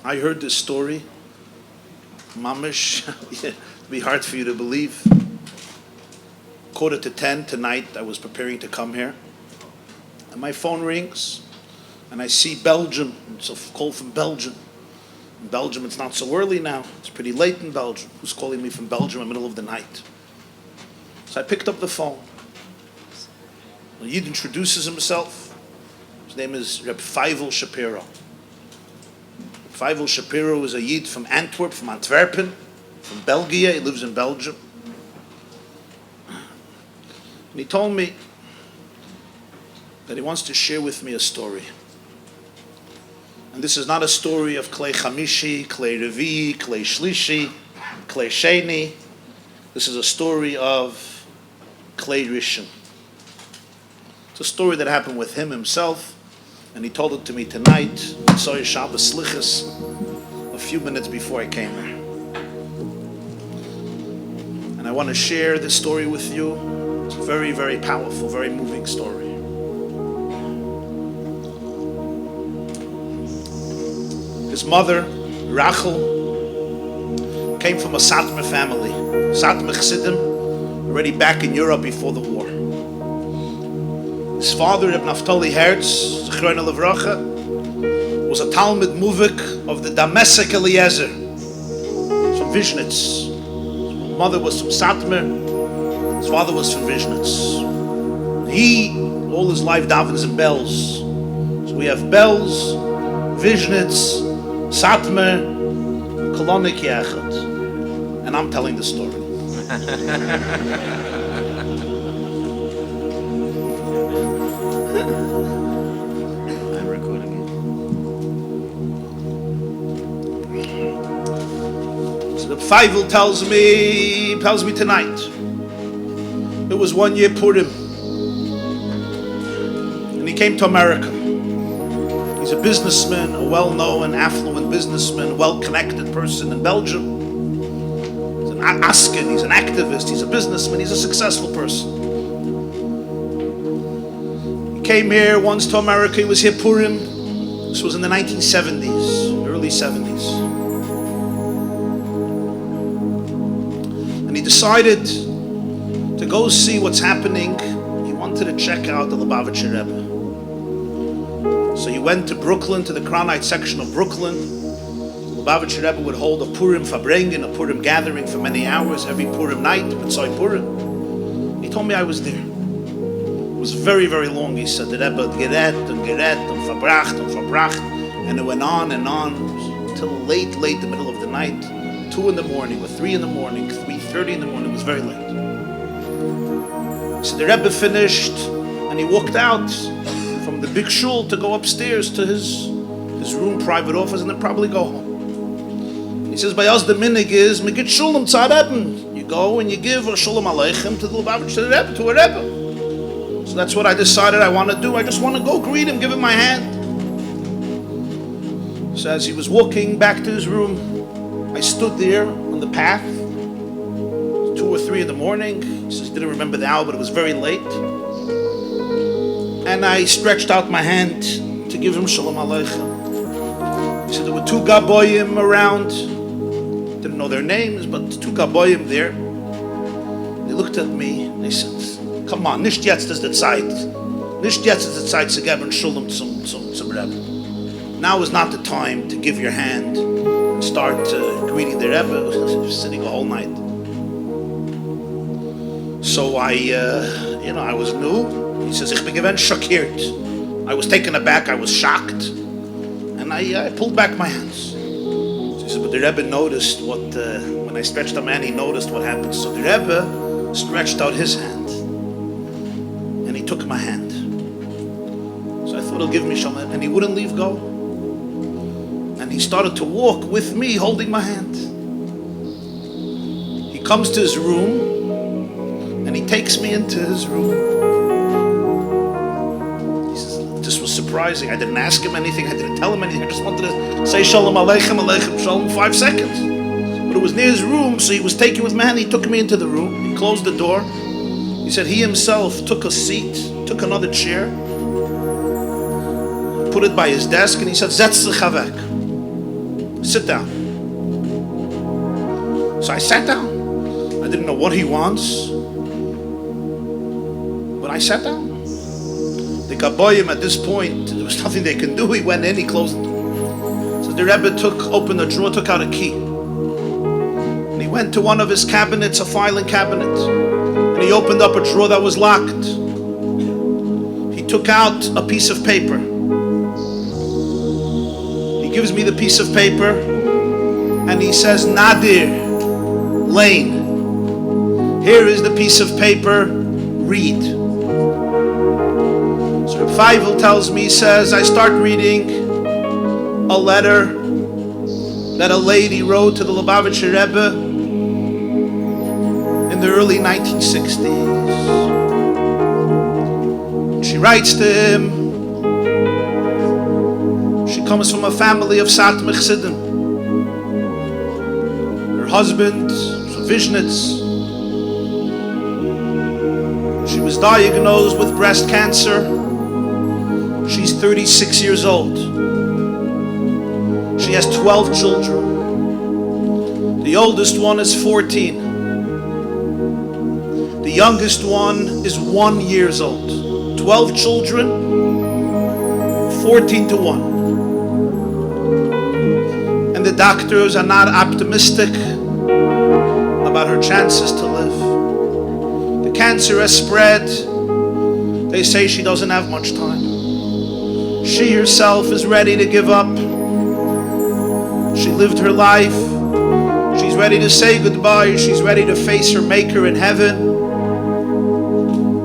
I heard this story, mamish, it'd be hard for you to believe. 9:45 tonight, I was preparing to come here, and my phone rings, and I see Belgium. It's a call from Belgium. In Belgium, it's not so early now. It's pretty late in Belgium. Who's calling me from Belgium in the middle of the night? So I picked up the phone. The Yid introduces himself. His name is Rebbe YY Shapiro. YY Shapiro is a Yid from Antwerp, from Antwerpen, from Belgium. He lives in Belgium. And he told me that he wants to share with me a story. And this is not a story of Klei Chamishi, Klei Revi, Klei Shlishi, Klei Sheni. This is a story of Klei Rishon. It's a story that happened with him himself, and he told it to me tonight, Soy Shabbos Slichas, a few minutes before I came here. And I want to share this story with you. It's a very, very powerful, very moving story. His mother, Rachel, came from a Satmar family. Satmar Chassidim, already back in Europe before the war. His father, Reb Naftali Herz, Zechrono Levracha, was a Talmud Muvik of the Damesek Eliezer from Vishnitz. His mother was from Satmar, his father was from Vishnitz. He, all his life, davens in bells. So we have bells, Vishnitz, Satmar, Kolonik Yechad. And I'm telling the story. I'm recording it. So the Feivel tells me tonight. It was 1 year Purim. And he came to America. He's a businessman, a well-known, affluent businessman, a well-connected person in Belgium. He's an askin, he's an activist, he's a businessman, he's a successful person. He came here once to America, he was here Purim. This was in the 1970s, early 70s. And he decided to go see what's happening. He wanted to check out the Lubavitcher Rebbe. So he went to Brooklyn, to the Kronite section of Brooklyn. The Lubavitcher Rebbe would hold a Purim Farbrengen, a Purim gathering for many hours, every Purim night, Mitzvah Purim. He told me I was there. It was very, very long. He said, the Rebbe geret and verbracht, and it went on until late, the middle of the night, 2 in the morning, or 3 in the morning, 3:30 in the morning. It was very late. So the Rebbe finished, and he walked out from the big shul to go upstairs to his room, private office, and then probably go home. He says, by us the minig is, me get shulam tzadeben. You go and you give a shulam aleichem to the Lubavitcher Rebbe, to a Rebbe. So that's what I decided I want to do. I just want to go greet him, give him my hand. So as he was walking back to his room, I stood there on the path, 2 or 3 in the morning. He says, didn't remember the hour, but it was very late. And I stretched out my hand to give him Shalom Aleichem. He said there were 2 Gaboyim around. Didn't know their names, but 2 Gaboyim there. They looked at me and they said, come on, nicht jetzt ist die Zeit. Nicht jetzt ist die Zeit zu geben Shalom zum Rebbe. Now is not the time to give your hand and start greeting the Rebbe, sitting a whole night. So I was new. He says, ich bin gewinn schockiert. I was taken aback, I was shocked. And I pulled back my hands. So he said, but the Rebbe noticed when I stretched out my hand, he noticed what happened. So the Rebbe stretched out his hand. And he took my hand. So I thought he'll give me shalom. And he wouldn't leave go. And he started to walk with me, holding my hand. He comes to his room, and he takes me into his room. He says, this was surprising. I didn't ask him anything. I didn't tell him anything. I just wanted to say Shalom Aleichem, Aleichem Shalom, 5 seconds. But it was near his room, so he was taking with my hand. He took me into the room. He closed the door. He said he himself took a seat, took another chair, put it by his desk, and he said, Zetz dich weg. Sit down. So I sat down. I didn't know what he wants, but I sat down. The Gaboyim at this point, there was nothing they can do. He went in, he closed the door. So the Rebbe opened the drawer, took out a key. And he went to one of his cabinets, a filing cabinet. And he opened up a drawer that was locked. He took out a piece of paper. He gives me the piece of paper and he says, Nadir Lane, here is the piece of paper, read. So Reb Feivel tells me, he says, I start reading a letter that a lady wrote to the Lubavitcher Rebbe in the early 1960s. She writes to him. She comes from a family of Satmar Chassidim. Her husband was from Vishnitz. She was diagnosed with breast cancer. She's 36 years old. She has 12 children. The oldest one is 14. The youngest one is 1 year old. 12 children, 14 to 1. And the doctors are not optimistic about her chances to live. The cancer has spread. They say she doesn't have much time. She herself is ready to give up. She lived her life. She's ready to say goodbye. She's ready to face her Maker in heaven.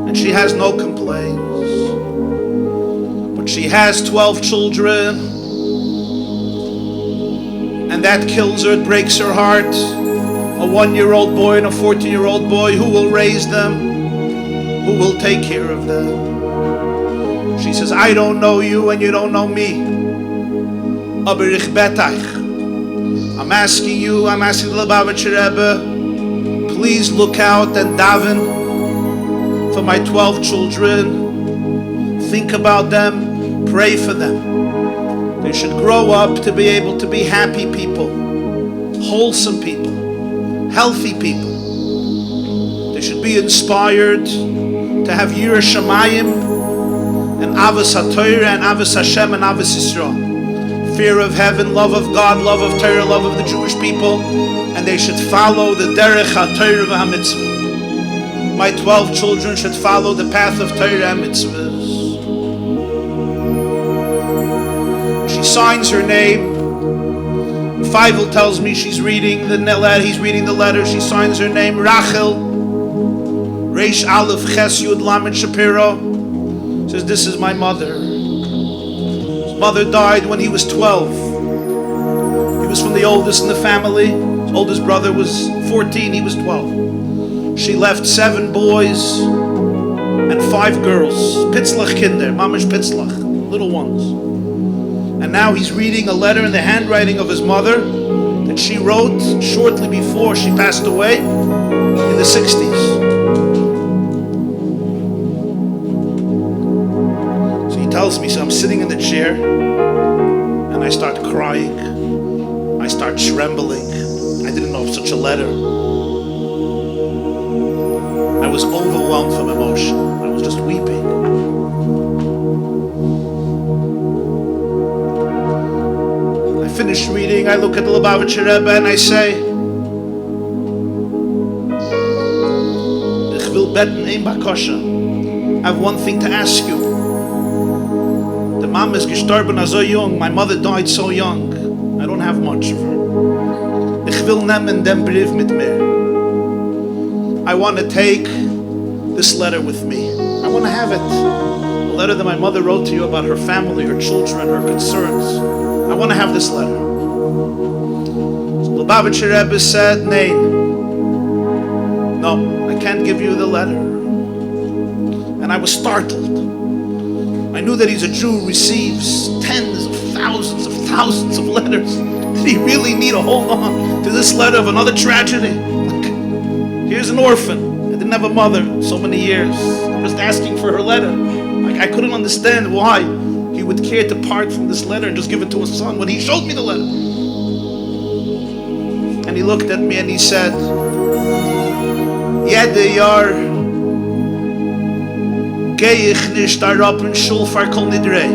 And she has no complaints. But she has 12 children. And that kills her, it breaks her heart. A 1-year-old boy and a 14-year-old boy. Who will raise them? Who will take care of them? She says, I don't know you and you don't know me. Aber ich betach. I'm asking you, I'm asking the Lubavitcher Rebbe, please look out and daven for my 12 children. Think about them, pray for them. They should grow up to be able to be happy people, wholesome people, healthy people. They should be inspired to have Yirah Shamayim and Avos HaTorah and Avos Hashem and Avos Yisrael. Fear of heaven, love of God, love of Torah, love of the Jewish people, and they should follow the derech HaTorah v'HaMitzvah. My 12 children should follow the path of Torah and mitzvahs. She signs her name. Feivel tells me she's reading the letter. He's reading the letter. She signs her name, Rachel. Reish Aleph Ches Yud Lamed Shapiro. Says, this is my mother. Mother died when he was 12. He was from the oldest in the family. His oldest brother was 14, he was 12. She left 7 boys and 5 girls. Pitzlach Kinder, Mamish Pitzlach, little ones. And now he's reading a letter in the handwriting of his mother that she wrote shortly before she passed away in the 60s. Tells me, so I'm sitting in the chair and I start crying. I start trembling. I didn't know of such a letter. I was overwhelmed from emotion. I was just weeping. I finished reading. I look at the Lubavitcher Rebbe and I say, Ich will beten ein Bakosha. I have one thing to ask you. Mom is gestorben so young. My mother died so young. I don't have much of her. Ich will nehmen den Brief mit mir. I want to take this letter with me. I want to have it. A letter that my mother wrote to you about her family, her children, her concerns. I want to have this letter. So Lubavitcher Rebbe said, Nay, no, I can't give you the letter. And I was startled. I knew that he's a Jew who receives tens of thousands of letters. Did he really need to hold on to this letter of another tragedy? Like, here's an orphan. I didn't have a mother so many years. I'm just asking for her letter. Like, I couldn't understand why he would care to part from this letter and just give it to his son when he showed me the letter. And he looked at me and he said, Jede Jahr gehe ich nicht darauf in Schul für Kol Nidrei.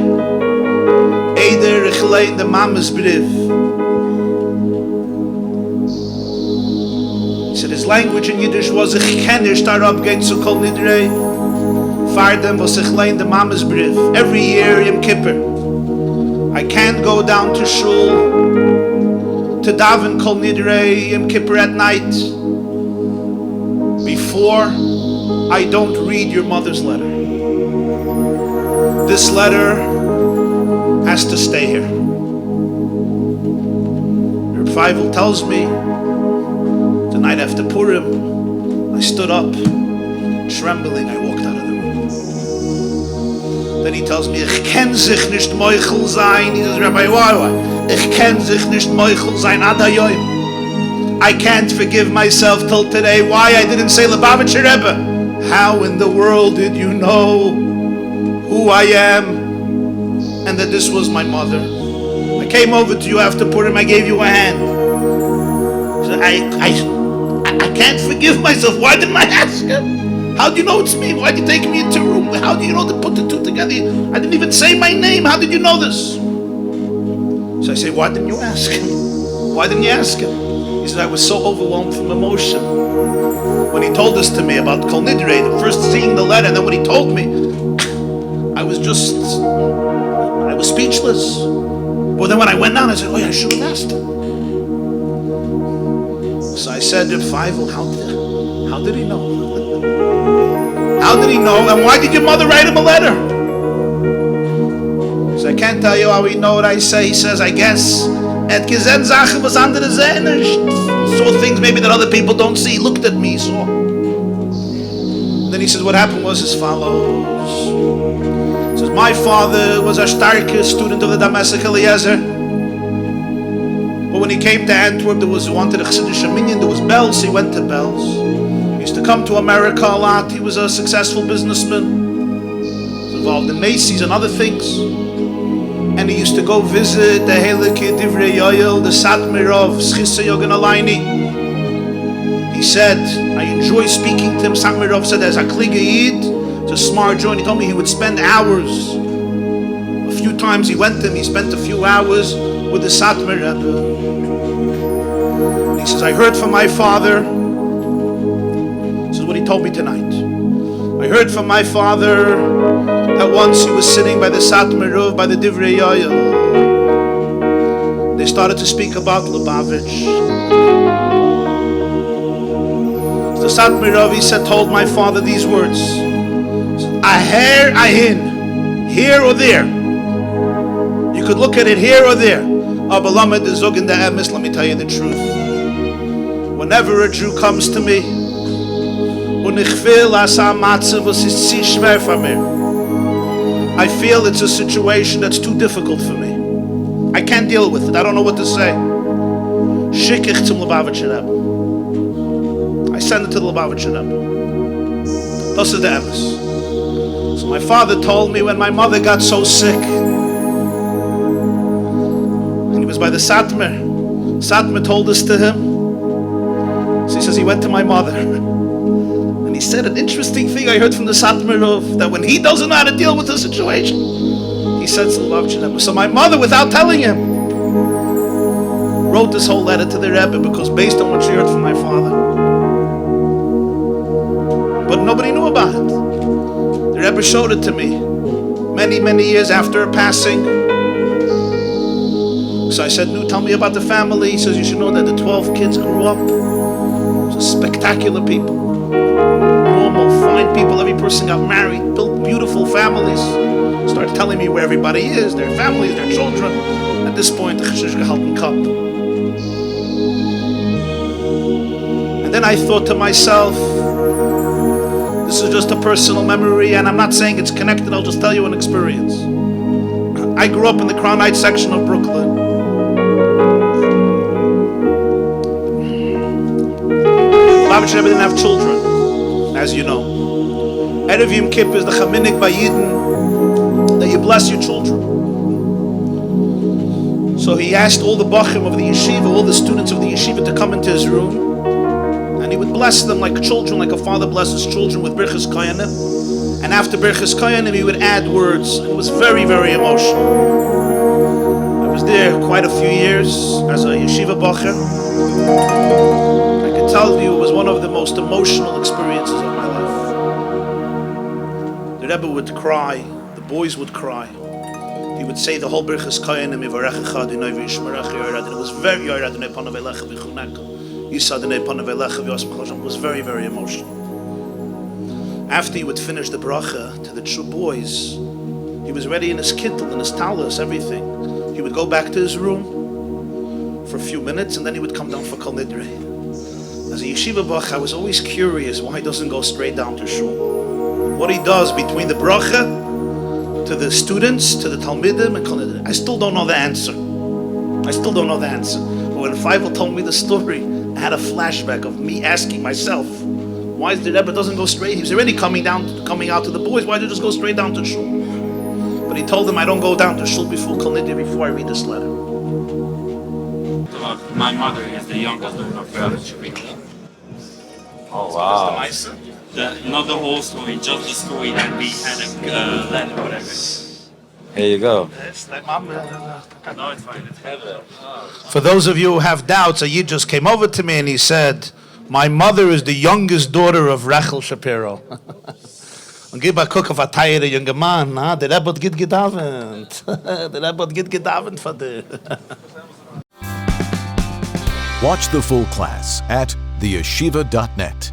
Eider ich lein de Mama's brief. He said his language in Yiddish was, ich kann nicht darauf gehen zu Kol Nidrei. Für dem, was ich lein de Mama's brief. Every year Yom Kippur. I can't go down to Shul to daven Kol Nidrei Yom Kippur at night before I don't read your mother's letter. This letter has to stay here. Reb Feivel tells me the night after Purim, I stood up, trembling, I walked out of the room. Then he tells me, ich kann sich nicht meuchel sein. He says, Rabbi YY, ich kann sich nicht meuchel sein ad hayoim. I can't forgive myself till today why I didn't say Lubavitcher Rebbe. How in the world did you know who I am and that this was my mother? I came over to you after Purim, I gave you a hand. I can't forgive myself. Why didn't I ask him? How do you know it's me? Why did you take me into a room? How do you know to put the two together? I didn't even say my name. How did you know this? So I say, why didn't you ask him? Why didn't you ask him? He said, I was so overwhelmed from emotion. When he told this to me about Kol Nidrei, the first seeing the letter, and then when he told me, I was speechless. But then when I went down, I said, oh yeah, I should have asked him. So I said to Feivel, how did he know? How did he know? And why did your mother write him a letter? So I can't tell you how he know what I say. He says, I guess, et gesehen Sachen was andere sehen nicht. Saw things maybe that other people don't see. He looked at me, he saw. Then he says, what happened was as follows. He says, my father was a starke student of the Damascus Eliezer. But when he came to Antwerp, he wanted a Chassidish minyan, there was bells, he went to bells. He used to come to America a lot. He was a successful businessman. He was involved in Macy's and other things. And he used to go visit the Helike Divrei Yoel, the Satmar of Schisse Yogan Alayni. He said, I enjoy speaking to him. Satmarov said, as a Kliga Yid, it's a smart joint. He told me he would spend hours. A few times he went to him, he spent a few hours with the Satmar Rebbe. He says, I heard from my father. This is what he told me tonight. I heard from my father that once he was sitting by the Satmar Rebbe, by the Divrei Yoel. They started to speak about Lubavitch. The Satmar Rebbe, he said, told my father these words. Aher ahin, here or there. You could look at it here or there. Let me tell you the truth. Whenever a Jew comes to me, I feel it's a situation that's too difficult for me. I can't deal with it. I don't know what to say. I send it to the Lubavitcher Rebbe. This is the emes. So my father told me when my mother got so sick, and he was by the Satmar. Satmar told this to him. So he says he went to my mother, and he said an interesting thing I heard from the Satmar of that when he doesn't know how to deal with the situation, he sends to the Lubavitcher Rebbe. So my mother, without telling him, wrote this whole letter to the Rebbe because based on what she heard from my father. But nobody knew about it. The Rebbe showed it to me many, many years after her passing. So I said, no, tell me about the family. He says, you should know that the 12 kids grew up. So spectacular people. Normal, fine people. Every person got married, built beautiful families. Started telling me where everybody is, their families, their children. At this point, the Chashish gehalten cup. And then I thought to myself, this is just a personal memory, and I'm not saying it's connected, I'll just tell you an experience. I grew up in the Crown Heights section of Brooklyn. Lubavitcher Rebbe didn't have children, as you know. Erev Yom Kippur is the Chaminik by Yidden that you bless your children. So he asked all the bachim of the yeshiva, all the students of the yeshiva, to come into his room, and he would bless them like children, like a father blesses children with birchas koyanim. And after birchas koyanim, he would add words. It was very, very emotional. I was there quite a few years as a yeshiva bacher. I can tell you it was one of the most emotional experiences of my life. The Rebbe would cry, the boys would cry. He would say the whole birchas koyanim, Yivarechecha Adonai v'yishmerecha Yored, and it was very Yored Adonai panav elecha v'chuneka, Yisa Adonai panav elecha v'yosmech Hashem. It was very, very emotional. After he would finish the bracha to the two boys, he was ready in his kittel, in his talis, everything. He would go back to his room for a few minutes, and then he would come down for Kol Nidrei. As a yeshiva bach, I was always curious why he doesn't go straight down to shul. What he does between the bracha to the students, to the Talmidim, and Kol Nidrei. I still don't know the answer. But when Feivel told me the story, I had a flashback of me asking myself, why is the Rebbe doesn't go straight? He was already coming out to the boys. Why did he just go straight down to shul? But he told them, I don't go down to shul before Kol Nidrei, before I read this letter. My mother is the youngest daughter of Rebbe. Oh wow. Not the whole story, just the story that we had a letter, whatever. Here you go. No, it's fine. For those of you who have doubts, a Yid just came over to me and he said, my mother is the youngest daughter of Rachel Shapiro. Und gib a cook of a tired young man, the Rebbe get gedavent. The Rebbe get gedavent for the. Watch the full class at theyeshiva.net.